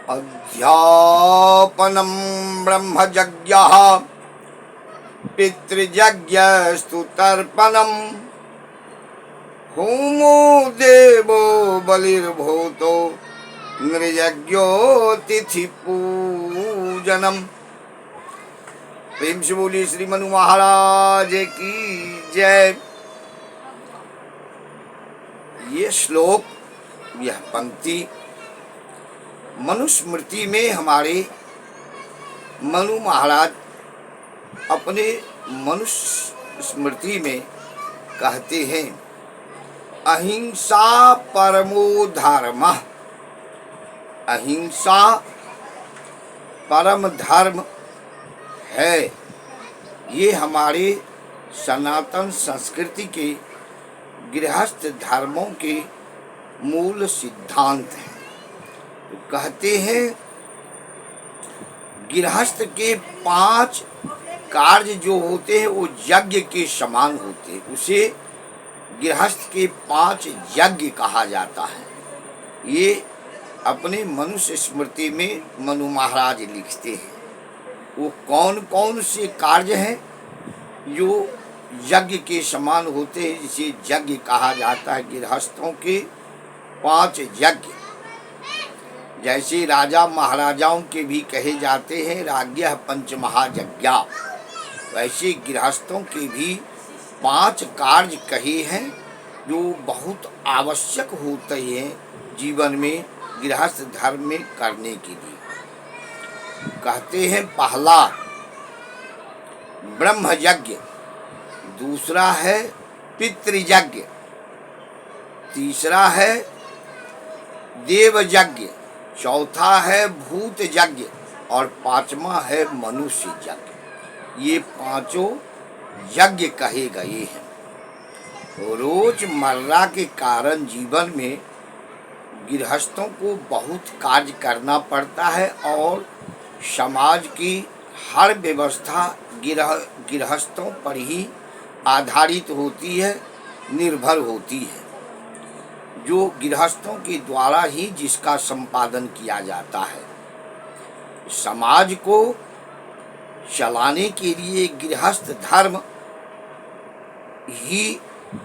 अध्यापनं ब्रह्मयज्ञः पितृयज्ञस्तु तर्पणम् होमो देवो बलिर्भूतो नृयज्ञोतिथि पूजनम। प्रेम से बोलिए श्री मनु महाराज की जय। ये श्लोक, यह पंक्ति मनुस्मृति में हमारे मनु महाराज अपने मनुस्मृति में कहते हैं, अहिंसा परमो धर्मः। अहिंसा परम धर्म है। ये हमारे सनातन संस्कृति के गृहस्थ धर्मों के मूल सिद्धांत हैं। तो कहते हैं गृहस्थ के 5 कार्य जो होते हैं वो यज्ञ के समान होते हैं। उसे गृहस्थ के 5 यज्ञ कहा जाता है। ये अपने मनुष्य स्मृति में मनु महाराज लिखते हैं। वो कौन कौन से कार्य हैं जो यज्ञ के समान होते हैं, जिसे यज्ञ कहा जाता है। गृहस्थों के 5 यज्ञ, जैसे राजा महाराजाओं के भी कहे जाते हैं राज्ञः पंचमहायज्ञा, वैसे गृहस्थों के भी 5 कार्य कहे हैं जो बहुत आवश्यक होते हैं जीवन में गृहस्थ धर्म में करने के लिए। कहते हैं पहला ब्रह्म यज्ञ, दूसरा है पितृयज्ञ, तीसरा है देव यज्ञ, चौथा है भूत यज्ञ और 5वां है मनुष्य यज्ञ। ये 5 यज्ञ कहे गए हैं। रोजमर्रा के कारण जीवन में गृहस्थों को बहुत कार्य करना पड़ता है और समाज की हर व्यवस्था गृहस्थों पर ही आधारित होती है, निर्भर होती है, जो गृहस्थों के द्वारा ही जिसका संपादन किया जाता है। समाज को चलाने के लिए गृहस्थ धर्म ही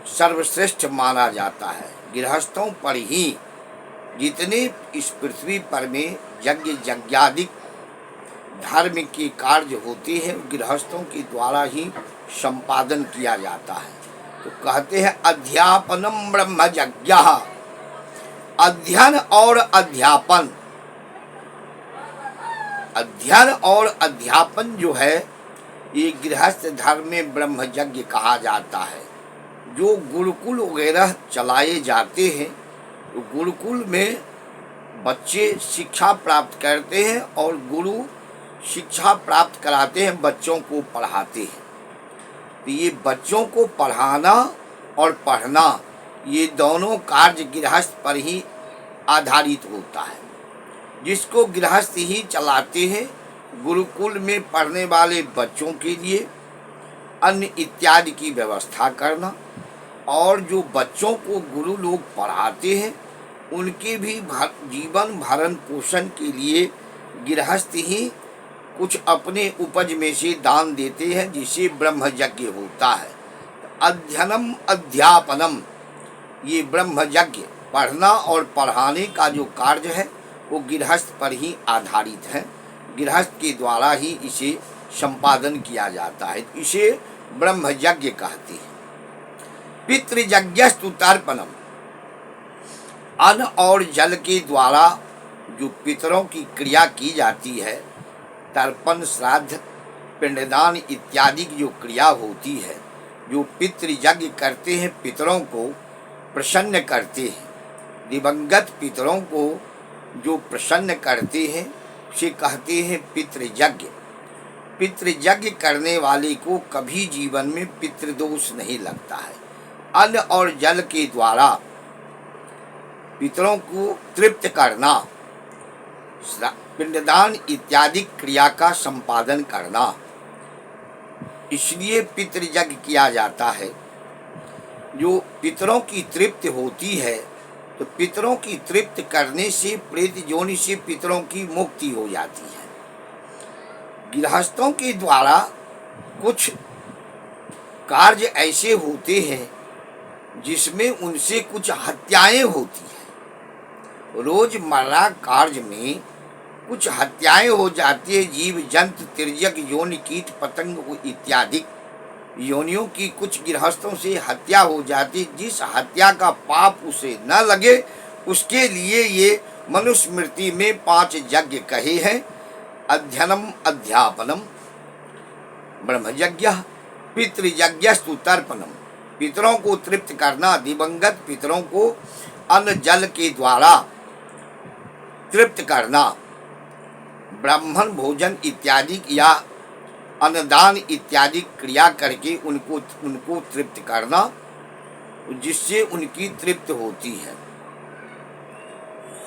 सर्वश्रेष्ठ माना जाता है। गृहस्थों पर ही जितने इस पृथ्वी पर में यज्ञ यज्ञादि धर्म के कार्य होते हैं गृहस्थों के द्वारा ही संपादन किया जाता है। तो कहते हैं अध्यापनम ब्रह्मयज्ञः, अध्ययन और अध्यापन। अध्ययन और अध्यापन जो है ये गृहस्थ धर्म में ब्रह्म यज्ञ कहा जाता है। जो गुरुकुल वगैरह चलाए जाते हैं, तो गुरुकुल में बच्चे शिक्षा प्राप्त करते हैं और गुरु शिक्षा प्राप्त कराते हैं, बच्चों को पढ़ाते हैं। तो ये बच्चों को पढ़ाना और पढ़ना ये दोनों कार्य गृहस्थ पर ही आधारित होता है, जिसको गृहस्थ ही चलाते हैं। गुरुकुल में पढ़ने वाले बच्चों के लिए अन्न इत्यादि की व्यवस्था करना और जो बच्चों को गुरु लोग पढ़ाते हैं उनके भी जीवन भरण पोषण के लिए गृहस्थ ही कुछ अपने उपज में से दान देते हैं, जिसे ब्रह्म यज्ञ होता है। अध्ययनम अध्यापनम, ये ब्रह्म यज्ञ पढ़ना और पढ़ाने का जो कार्य है वो गृहस्थ पर ही आधारित है। गृहस्थ के द्वारा ही इसे संपादन किया जाता है, इसे ब्रह्म यज्ञ कहते हैं। पितृयज्ञस्तु तर्पणम, अन्न और जल के द्वारा जो पितरों की क्रिया की जाती है, तर्पण श्राद्ध पिंडदान इत्यादि की जो क्रिया होती है, जो पितृयज्ञ करते हैं पितरों को प्रसन्न करते हैं। दिवंगत पितरों को जो प्रसन्न करते हैं उसे कहते हैं पितृयज्ञ। पितृयज्ञ करने वाले को कभी जीवन में पितृदोष नहीं लगता है। अन्न और जल के द्वारा पितरों को तृप्त करना, पिंडदान इत्यादि क्रिया का संपादन करना, इसलिए पितृयज्ञ किया जाता है। जो पितरों की तृप्ति होती है तो पितरों की तृप्त करने से प्रेत योनि से पितरों की मुक्ति हो जाती है। गृहस्थों के द्वारा कुछ कार्य ऐसे होते हैं जिसमें उनसे कुछ हत्याएं होती हैं। रोजमर्रा कार्य में कुछ हत्याएं हो जाती है। जीव जंतु तिर्यक योनि कीट पतंग इत्यादि योनियों की कुछ गृहस्थों से हत्या हो जाती। जिस हत्या का पाप उसे न लगे उसके लिए ये मनुस्मृति में 5 यज्ञ कहे हैं। अध्ययनम अध्यापनम ब्रह्मयज्ञ, पितृयज्ञस्तु तर्पणम, पितरों को तृप्त करना, दिवंगत पितरों को अन्न जल के द्वारा तृप्त करना, ब्राह्मण भोजन इत्यादि या अन्नदान इत्यादि क्रिया करके उनको तृप्त करना, जिससे उनकी तृप्त होती है।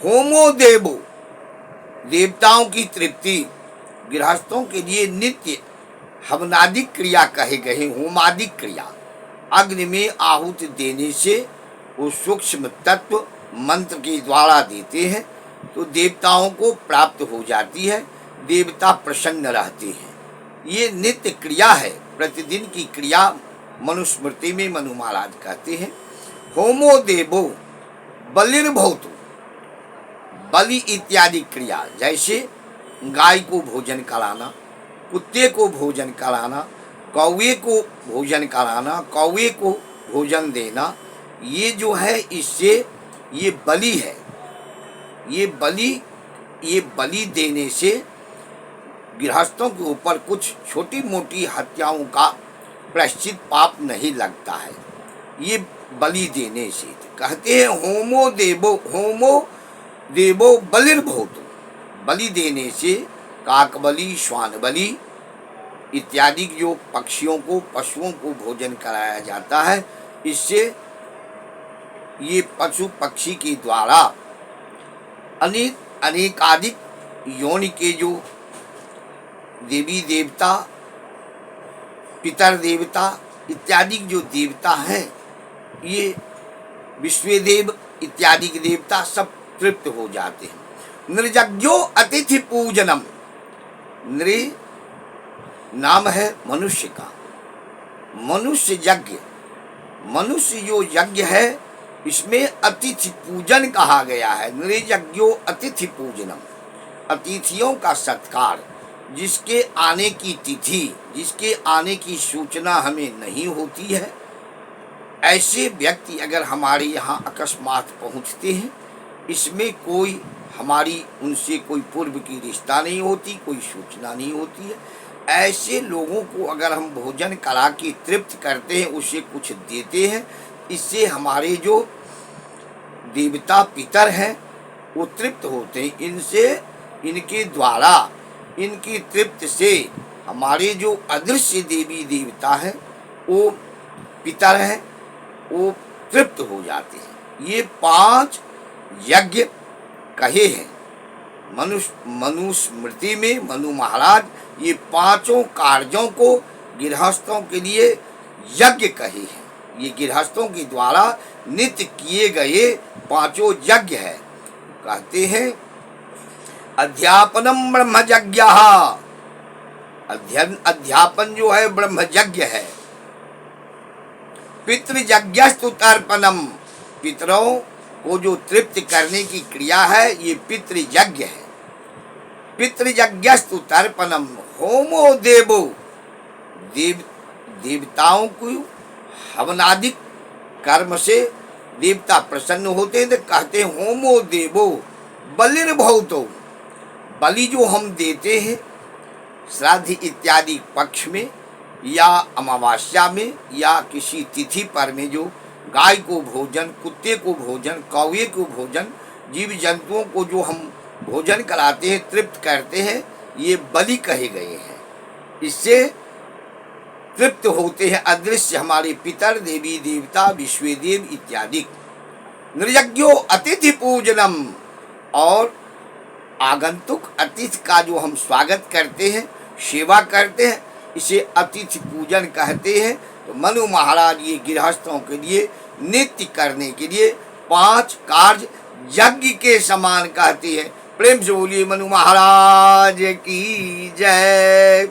होमो देवो, देवताओं की तृप्ति गृहस्थों के लिए नित्य हवनादिक क्रिया कहे गए। होमादिक क्रिया अग्नि में आहुति देने से वो सूक्ष्म तत्व मंत्र के द्वारा देते हैं तो देवताओं को प्राप्त हो जाती है, देवता प्रसन्न रहते हैं। ये नित्य क्रिया है, प्रतिदिन की क्रिया मनुस्मृति में मनु महाराज कहते हैं। होमो देवो बलिर्भवतु, बलि इत्यादि क्रिया, जैसे गाय को भोजन कराना, कुत्ते को भोजन कराना, कौवे को भोजन कराना, कौवे को भोजन देना, ये जो है इससे ये बलि है। ये बलि देने से गृहस्थों के ऊपर कुछ छोटी मोटी हत्याओं का प्रायश्चित पाप नहीं लगता है, ये बलि देने से। कहते हैं होमो देवो बलिर्भवतु, बलि देने से काक बलि, श्वान बलि इत्यादि जो पक्षियों को पशुओं को भोजन कराया जाता है, इससे ये पशु पक्षी के द्वारा अनेकाधिक योनि के जो देवी देवता, पितर देवता इत्यादि जो देवता हैं, ये विश्वदेव इत्यादि के देवता सब तृप्त हो जाते हैं। नृयज्ञो अतिथि पूजनम, नृ नाम है मनुष्य का, मनुष्य यज्ञ, मनुष्य जो यज्ञ है इसमें अतिथि पूजन कहा गया है। नृयज्ञो अतिथि पूजनम, अतिथियों का सत्कार, जिसके आने की तिथि, जिसके आने की सूचना हमें नहीं होती है, ऐसे व्यक्ति अगर हमारे यहाँ अकस्मात पहुँचते हैं, इसमें कोई हमारी उनसे कोई पूर्व की रिश्ता नहीं होती, कोई सूचना नहीं होती है, ऐसे लोगों को अगर हम भोजन करा के तृप्त करते हैं, उसे कुछ देते हैं, इससे हमारे जो देवता पितर हैं वो तृप्त होते हैं। इनसे, इनके द्वारा, इनकी तृप्त से हमारे जो अदृश्य देवी देवता हैं, वो पितर हैं, वो तृप्त हो जाते हैं। ये 5 यज्ञ कहे हैं मनुस्मृति में। मनु महाराज ये 5 कार्यों को गृहस्थों के लिए यज्ञ कहे हैं। ये गृहस्थों के द्वारा नित्य किए गए 5 यज्ञ है। कहते हैं अध्यापनम ब्रह्मयज्ञ, अध्यापन जो है ब्रह्मयज्ञ है। पितृयज्ञस्तु तर्पणम, पितरों को जो तृप्त करने की क्रिया है ये पितृयज्ञ है। पितृयज्ञस्तु तर्पणम होमो देवो, देवताओं को हवनादिक कर्म से देवता प्रसन्न होते हैं। तो कहते हैं होमो देवो बलिर्भवतो, बलि जो हम देते हैं श्राद्ध इत्यादि पक्ष में या अमावस्या में या किसी तिथि पर में, जो गाय को भोजन, कुत्ते को भोजन, कौवे को भोजन, जीव जंतुओं को जो हम भोजन कराते हैं, तृप्त करते हैं, ये बलि कहे गए हैं। इससे तृप्त होते हैं अदृश्य हमारे पितर, देवी देवता, विश्वदेव इत्यादि। नृयज्ञो अतिथि पूजनम, और आगंतुक अतिथि का जो हम स्वागत करते हैं, सेवा करते हैं, इसे अतिथि पूजन कहते हैं। तो मनु महाराज ये गृहस्थों के लिए नित्य करने के लिए 5 कार्य यज्ञ के समान कहती है। प्रेम से बोलिए मनु महाराज की जय।